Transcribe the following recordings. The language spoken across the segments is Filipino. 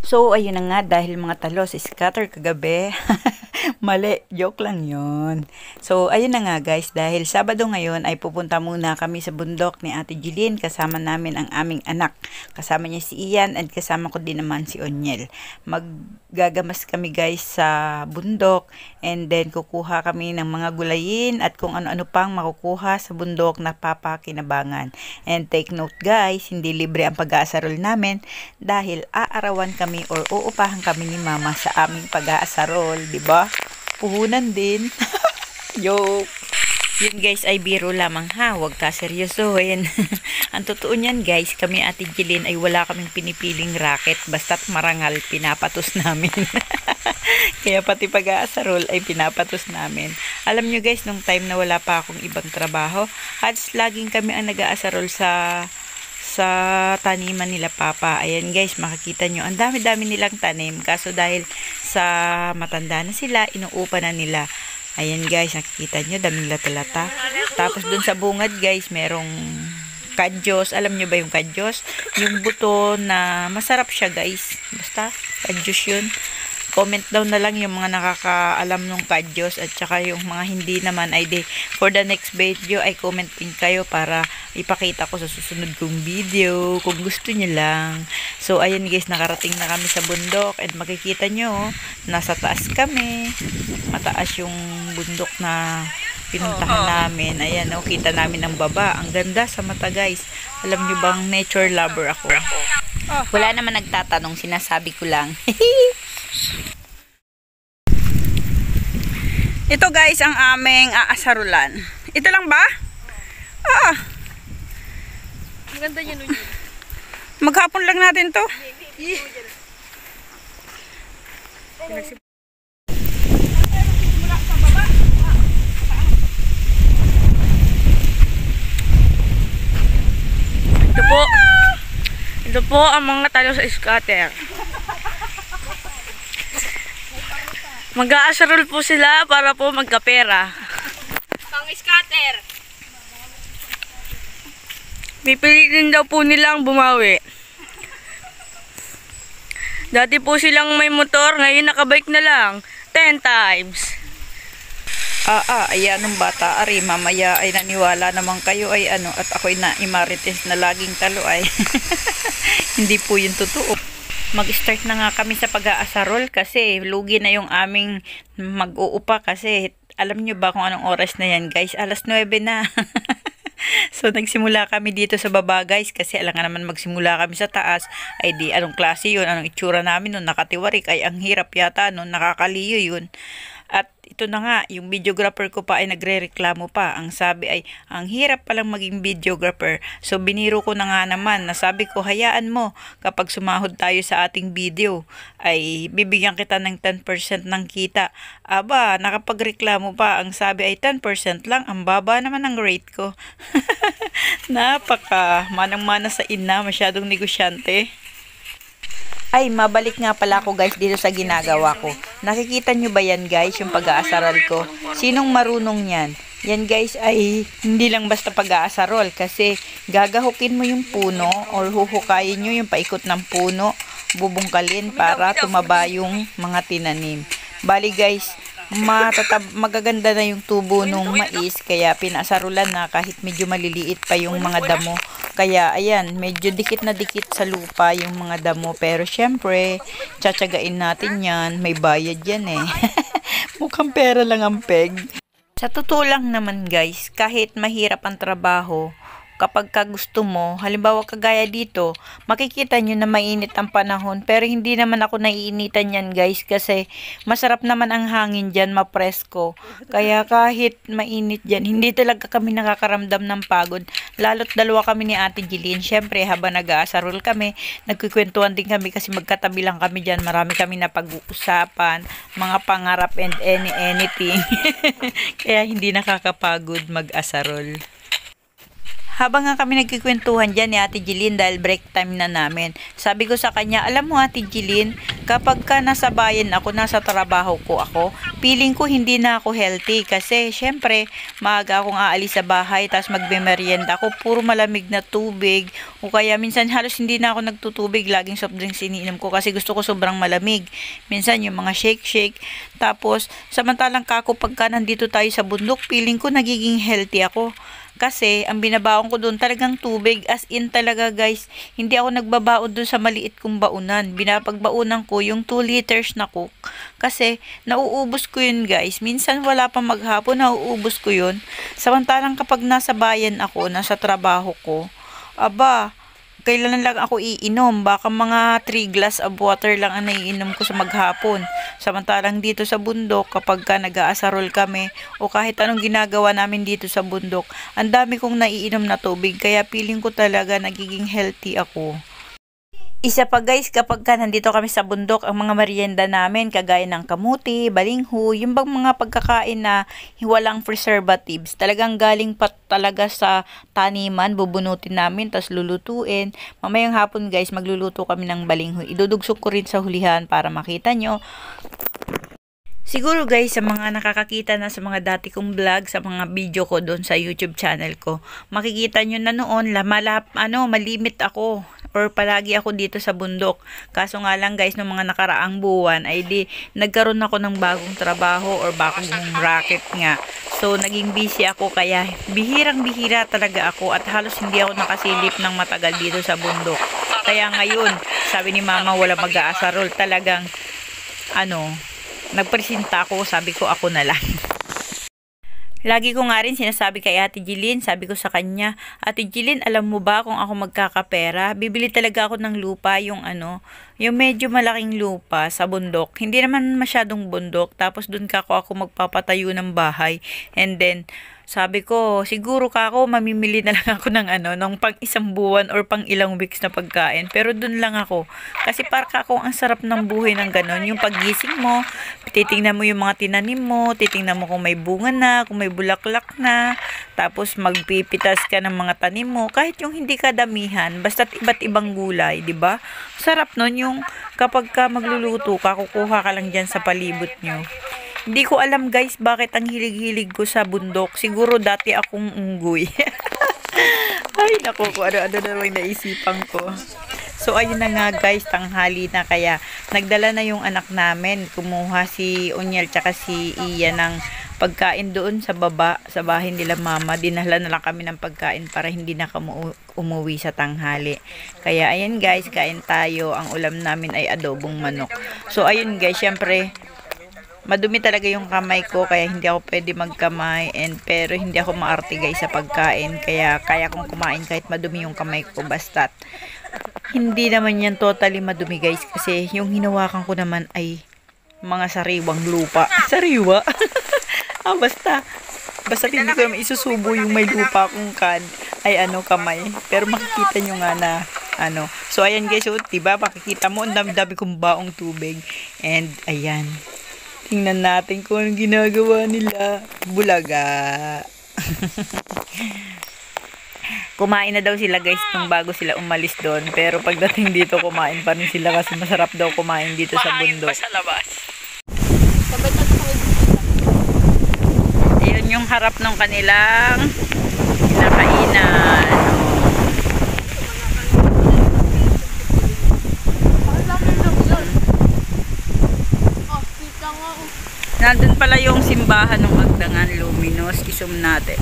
So, ayun na nga, dahil mga talos, scatter kagabi. Mali, joke lang yun. So, ayun na nga guys, dahil Sabado ngayon ay pupunta muna kami sa bundok ni Ate Jeline. Kasama namin ang aming anak. Kasama niya si Ian at kasama ko din naman si Onyel. Maggagamas kami guys sa bundok and then kukuha kami ng mga gulayin at kung ano-ano pang makukuha sa bundok na papakinabangan. And take note guys, hindi libre ang pag-aasarol namin dahil aarawan kami or uupahan kami ni Mama sa aming pag-aasarol, di ba? Puhunan din. Joke. Yun guys ay biro lamang ha, huwag ka seryosohin. Ang totoo niyan guys, kami Ate Jeline ay wala kaming pinipiling racket, basta't marangal pinapatos namin. Kaya pati pag-aasarol ay pinapatos namin. Alam nyo guys, nung time na wala pa akong ibang trabaho, halos laging kami ang nag-aasarol sa taniman nila Papa. Ayan guys, makikita nyo, ang dami-dami nilang tanim. Kaso dahil sa matanda na sila, inuupa na nila. Ayan guys, nakikita nyo, daming lata-lata. Tapos dun sa bungad guys, merong kadyos. Alam nyo ba yung kadyos? Yung buto na masarap siya guys. Basta, kadyos yun. Comment down na lang yung mga nakakaalam ng kadyos at saka yung mga hindi naman ay for the next video ay comment din kayo para ipakita ko sa susunod kong video kung gusto nyo lang. So ayan guys, nakarating na kami sa bundok and makikita nyo, nasa taas kami. Mataas yung bundok na pinuntahan namin. Ayan, oh, kita namin ang baba. Ang ganda sa mata guys. Alam nyo bang nature lover ako? Wala naman nagtatanong, sinasabi ko lang. Ito guys ang aming aasarulan. Ito lang ba? Maganda yan nun yun. Maghapon lang natin to. Ito po ang mga talo sa scatter. Mag-aasarol po sila para po magkapera. Pang scatter. Pipilitin daw po nilang bumawi. Dati po silang may motor, ngayon nakabike na lang. 10 times. Ayan ng bata. Ari, mamaya ay naniwala naman kayo ay ano, at ako'y naimarites na laging talo ay. Hindi po yun totoo. Mag-start na nga kami sa pag-aasarol kasi lugi na yung aming mag-uupa kasi alam nyo ba kung anong oras na yan guys? Alas 9 na. So nagsimula kami dito sa baba guys kasi alam nga naman magsimula kami sa taas ay di anong klase yun, anong itsura namin nun, nakatiwarik ay ang hirap yata nun, nakakaliyo yun. At ito na nga, yung videographer ko pa ay nagre-reklamo pa. Ang sabi ay, ang hirap palang maging videographer. So biniro ko na nga naman, nasabi ko, hayaan mo, kapag sumahod tayo sa ating video, ay bibigyan kita ng 10% ng kita. Aba, nakapagreklamo pa, ang sabi ay 10% lang, ang baba naman ang rate ko. Napaka manang-mana sa ina, masyadong negosyante. Ay, mabalik nga pala ako guys dito sa ginagawa ko. Nakikita nyo ba yan guys, yung pag-aasarol ko? Sinong marunong yan? Yan guys ay hindi lang basta pag-aasarol kasi gagahukin mo yung puno or huhukayin nyo yung paikot ng puno, bubungkalin para tumaba yung mga tinanim. Bali guys, magaganda na yung tubo ng mais kaya pinaasarulan na kahit medyo maliliit pa yung mga damo. Kaya ayan, medyo dikit na dikit sa lupa yung mga damo. Pero syempre, tsatsagain natin yan. May bayad yan eh. Mukhang pera lang ang peg. Sa totoo lang naman guys, kahit mahirap ang trabaho, kapag gusto mo, halimbawa kagaya dito, makikita nyo na mainit ang panahon, pero hindi naman ako naiinitan yan guys, kasi masarap naman ang hangin dyan, mapresko. Kaya kahit mainit dyan, hindi talaga kami nakakaramdam ng pagod. Lalo't dalawa kami ni Ate Jeline. Syempre, habang nag-aasarol kami, nagkukwentuhan din kami kasi magkatabi lang kami dyan. Marami kami na pag-uusapan, mga pangarap and anything. Kaya hindi nakakapagod mag-asarol. Habang nga kami nagkikwentuhan dyan ni Ate Jeline dahil break time na namin, sabi ko sa kanya, alam mo Ate Jeline, kapag ka nasa bayan ako, nasa trabaho ko ako, feeling ko hindi na ako healthy kasi syempre maaga akong aalis sa bahay tapos magbe-merienda ako, puro malamig na tubig o kaya minsan halos hindi na ako nagtutubig, laging soft drinks iniinom ko kasi gusto ko sobrang malamig. Minsan yung mga shake tapos samantalang kako pagka nandito tayo sa bundok, feeling ko nagiging healthy ako. Kasi, ang binabaon ko doon talagang tubig. As in talaga guys, hindi ako nagbabaon doon sa maliit kong baunan. Binapagbaunan ko yung 2 liters na coke. Kasi, nauubos ko yun guys. Minsan wala pa maghapon, nauubos ko yun. Samantalang kapag nasa bayan ako, nasa trabaho ko, aba, kailan lang ako iinom? Baka mga 3 glass of water lang ang naiinom ko sa maghapon. Samantalang dito sa bundok, kapag ka nag-aasarol kami, o kahit anong ginagawa namin dito sa bundok, ang dami kong naiinom na tubig, kaya feeling ko talaga nagiging healthy ako. Isa pa guys, kapag ka nandito kami sa bundok, ang mga merienda namin, kagaya ng kamuti, balingho, yung bang mga pagkakain na walang preservatives, talagang galing pa talaga sa taniman, bubunutin namin, tas lulutuin. Mamayang hapon guys, magluluto kami ng balingho. Idudugsok ko rin sa hulihan para makita nyo. Siguro guys, sa mga nakakakita na sa mga dati kong vlog, sa mga video ko doon sa YouTube channel ko, makikita nyo na noon, malimit ako or palagi ako dito sa bundok. Kaso nga lang guys, noong mga nakaraang buwan ay nagkaroon ako ng bagong trabaho or bagong racket nga. So, naging busy ako kaya bihirang-bihira talaga ako at halos hindi ako nakasilip ng matagal dito sa bundok. Kaya ngayon, sabi ni mama wala mag-aasarol, talagang nagpresenta ako, sabi ko ako na lang. Lagi ko nga rin sinasabi kay Ate Jilin, sabi ko sa kanya, Ate Jilin, alam mo ba kung ako magkakapera, bibili talaga ako ng lupa, yung medyo malaking lupa sa bundok. Hindi naman masyadong bundok, tapos dun ako magpapatayo ng bahay. And then, sabi ko, siguro mamimili na lang ako ng pang isang buwan or pang ilang weeks na pagkain. Pero dun lang ako. Kasi para ang sarap ng buhay ng ganon. Yung paggising mo, titingnan mo yung mga tinanim mo, titingnan mo kung may bunga na, kung may bulaklak na, tapos magpipitas ka ng mga tanim mo, kahit yung hindi kadamihan, basta't iba't ibang gulay, di ba? Sarap nun yung kapag ka magluluto ka, kukuha ka lang dyan sa palibot nyo. Hindi ko alam guys bakit ang hilig-hilig ko sa bundok. Siguro dati akong unggoy. Ay naku, ano na lang naisipan ko. So ayun na nga guys, tanghali na, kaya nagdala na yung anak namin. Kumuha si Onyel tsaka si Iya ng pagkain doon sa baba, sa bahay nila mama. Dinala na lang kami ng pagkain para hindi na kami umuwi sa tanghali. Kaya ayan guys, kain tayo. Ang ulam namin ay adobong manok. So ayun guys, syempre madumi talaga yung kamay ko, kaya hindi ako pwede magkamay, pero hindi ako maarte guys sa pagkain, kaya kaya kong kumain kahit madumi yung kamay ko, basta't hindi naman yan totally madumi guys, kasi yung hinawakan ko naman ay mga sariwang lupa. Sariwa? Basta hindi ko naman isusubo yung may lupa kung kamay, pero makikita nyo nga na so ayan guys, diba makikita mo ang dami-dami kong baong tubig, and ayan, tingnan natin kung anong ginagawa nila. Bulaga. Kumain na daw sila guys nung bago sila umalis doon. Pero pagdating dito, kumain pa rin sila kasi masarap daw kumain dito sa bundok. Sa labas. Ayun yung harap ng kanilang kinakainan. Nandun pala yung simbahan ng Magdangan Luminos. Isum natin.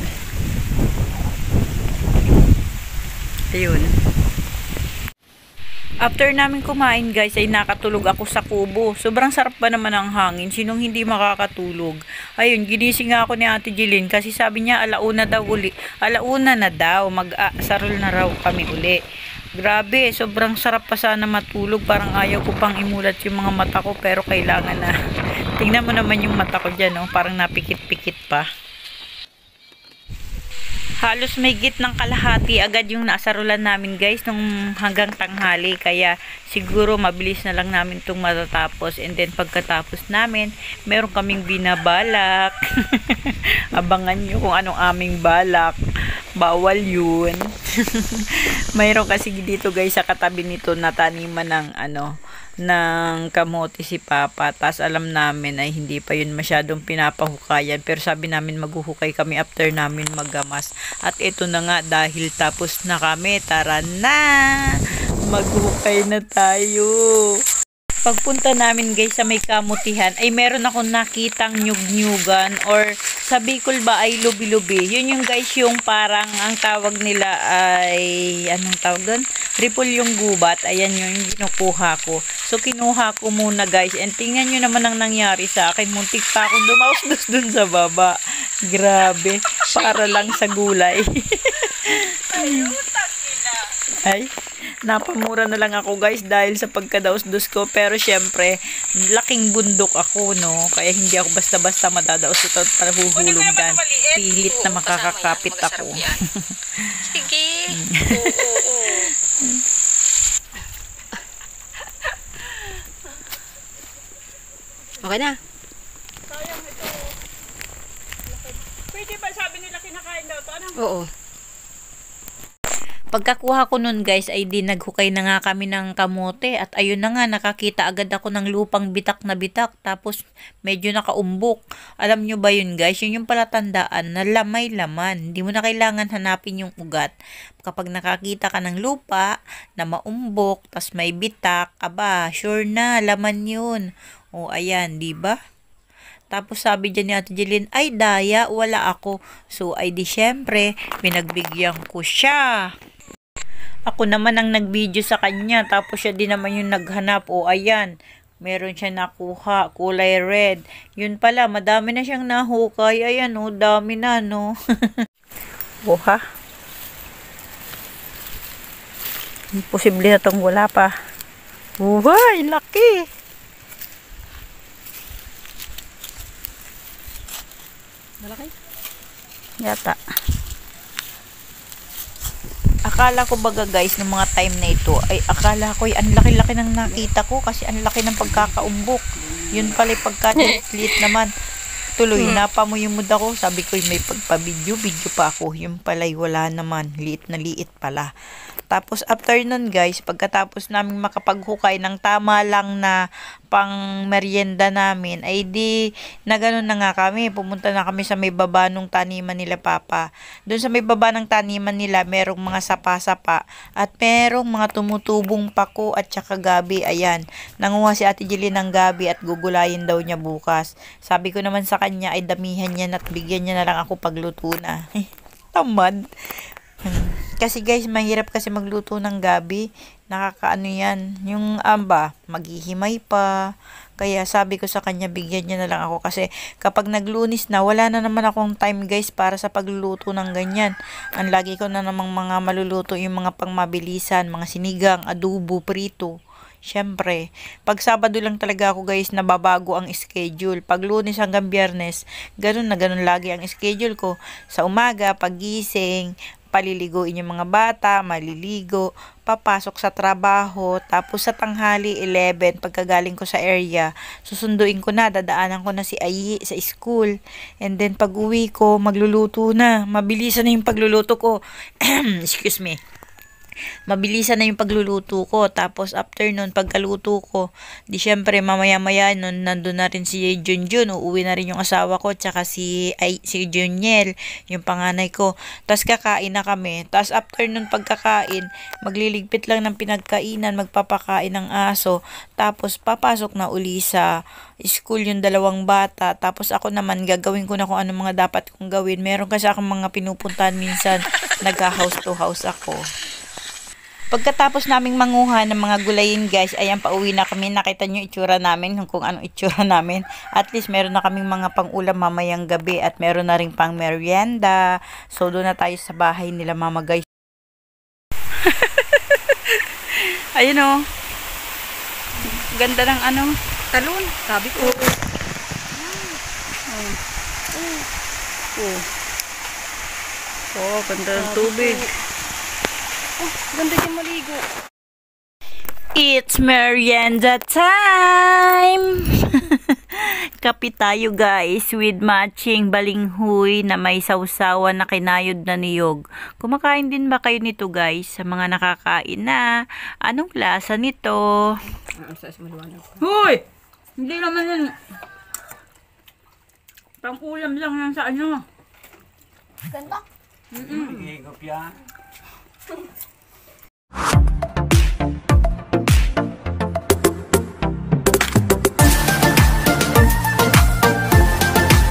Ayun. After namin kumain guys, ay nakatulog ako sa kubo. Sobrang sarap ba naman ang hangin? Sinong hindi makakatulog? Ayun, ginising nga ako ni Ate Jilin kasi sabi niya alauna na daw. Mag-sarol na raw kami uli. Grabe, sobrang sarap pa sana matulog. Parang ayaw ko pang imulat yung mga mata ko, pero kailangan na. Tingnan mo naman yung mata ko dyan, parang napikit-pikit pa. Halos may git ng kalahati agad yung naasarulan namin guys nung hanggang tanghali, kaya siguro mabilis na lang namin itong matatapos, and then pagkatapos namin meron kaming binabalak. Abangan nyo kung anong aming balak, bawal yun. Mayroon kasi dito guys sa katabi nito na taniman ng ng kamote si Papa. Tas alam namin ay hindi pa yun masyadong pinapahukayan. Pero sabi namin maghuhukay kami after namin maggamas. At ito na nga dahil tapos na kami. Tara na! Maghukay na tayo! Pagpunta namin guys sa may kamutihan ay meron akong nakitang nyug-nyugan or sa Bicol ba ay lubi-lubi. Yun yung guys yung parang ang tawag nila ay anong tawag doon? Ripple yung gubat. Ayan yung kinukuha ko. So kinuha ko muna guys and tingnan nyo naman ang nangyari sa akin. Muntik pa akong dumausdos dun sa baba. Grabe. Para lang sa gulay. Ay, napamura na lang ako guys dahil sa pagkadaos-dos ko. Pero syempre, laking bundok ako, no? Kaya hindi ako basta-basta madadaos ito at panahuhulugan. Pilit na makakakapit ako. Sige. Oo. Okay na. Sayang ito. Pwede ba sabi nila kinakain daw to? Ano? Oo. Pagkakuha ko nun guys ay di naghukay na nga kami ng kamote at ayun na nga nakakita agad ako ng lupang bitak na bitak tapos medyo nakaumbok. Alam nyo ba yun guys? Yun yung palatandaan na lamay laman. Hindi mo na kailangan hanapin yung ugat. Kapag nakakita ka ng lupa na maumbok tas may bitak, aba sure na laman yun. O ayan, di ba? Tapos sabi dyan ni Ate Jeline, ay daya, wala ako. So ay di syempre, pinagbigyan ko siya. Ako naman ang nag-video sa kanya, tapos siya din naman yung naghanap. O ayan, meron siya nakuha, kulay red. Yun pala, madami na siyang nahukay. Ayan o, dami na no. Buha. Imposible na tong wala pa. Uy, laki. Malaki? Yata. Akala ko baga guys, ng mga time na ito, ay akala ko ang laki-laki ng nakita ko kasi ang laki ng pagkakaumbok. Yun pala pagka-liit naman. Tuloy, napamuyumod ako. Sabi ko, may pagpa-video pa ako. Yung pala'y wala naman. Liit na liit pala. Tapos after nun guys, pagkatapos namin makapaghukay ng tama lang na pang merienda namin, ay di na ganun na nga kami. Pumunta na kami sa may baba nung taniman nila Papa. Doon sa may baba ng taniman nila, merong mga sapa-sapa at merong mga tumutubong pako at saka gabi. Ayan, nanguha si Ate Jeline ng gabi at gugulayin daw niya bukas. Sabi ko naman sa kanya ay damihan niya at bigyan niya na lang ako pagluto na. Tamad. Kasi guys, mahirap kasi magluto ng gabi. Nakakaano yan. Yung maghihimay pa. Kaya sabi ko sa kanya, bigyan niya na lang ako. Kasi kapag naglunis na, wala na naman akong time guys para sa pagluluto ng ganyan. Ang lagi ko na namang mga maluluto yung mga pangmabilisan, mga sinigang, adobo, prito. Siyempre, pag Sabado lang talaga ako guys, nababago ang schedule. Pag Lunes hanggang Biyernes, ganun na ganun lagi ang schedule ko. Sa umaga, pagising, paliliguin yung mga bata, maliligo, papasok sa trabaho, tapos sa tanghali 11, pagkagaling ko sa area, susunduin ko na, dadaanan ko na si Ayi sa school, and then pag uwi ko, magluluto na, mabilisan na yung pagluluto ko, excuse me, mabilisan na yung pagluluto ko. Tapos after nun, pagkaluto ko, di syempre mamaya-maya nun, nandun na rin si Junjun, uuwi na rin yung asawa ko, tsaka si Juniel, yung panganay ko. Tapos kakain na kami. Tapos after nun pagkakain, magliligpit lang ng pinagkainan, magpapakain ng aso. Tapos papasok na uli sa school yung dalawang bata. Tapos ako naman, gagawin ko na kung ano mga dapat kong gawin. Meron kasi akong mga pinupuntahan minsan, nag-house to house ako. Pagkatapos naming manguha ng mga gulayin guys, ayan pauwi na kami. Nakita nyo itsura namin, kung anong itsura namin. At least meron na kaming mga pang-ulam mamayang gabi at meron na rin pang merienda. So doon na tayo sa bahay nila mama guys. Ayun o. Ganda ng Talon, sabi ko. Oh, ganda ng tubig. Oh, ganda yung maligo. It's merienda time! Kape tayo guys with matching balinghoy na may sausawan na kinayod na niyog. Kumakain din ba kayo nito guys? Sa mga nakakain na, anong lasa nito? Hoy! Hindi naman yan. Pang-ulam lang yan sa ano. Ganda. Higop yan.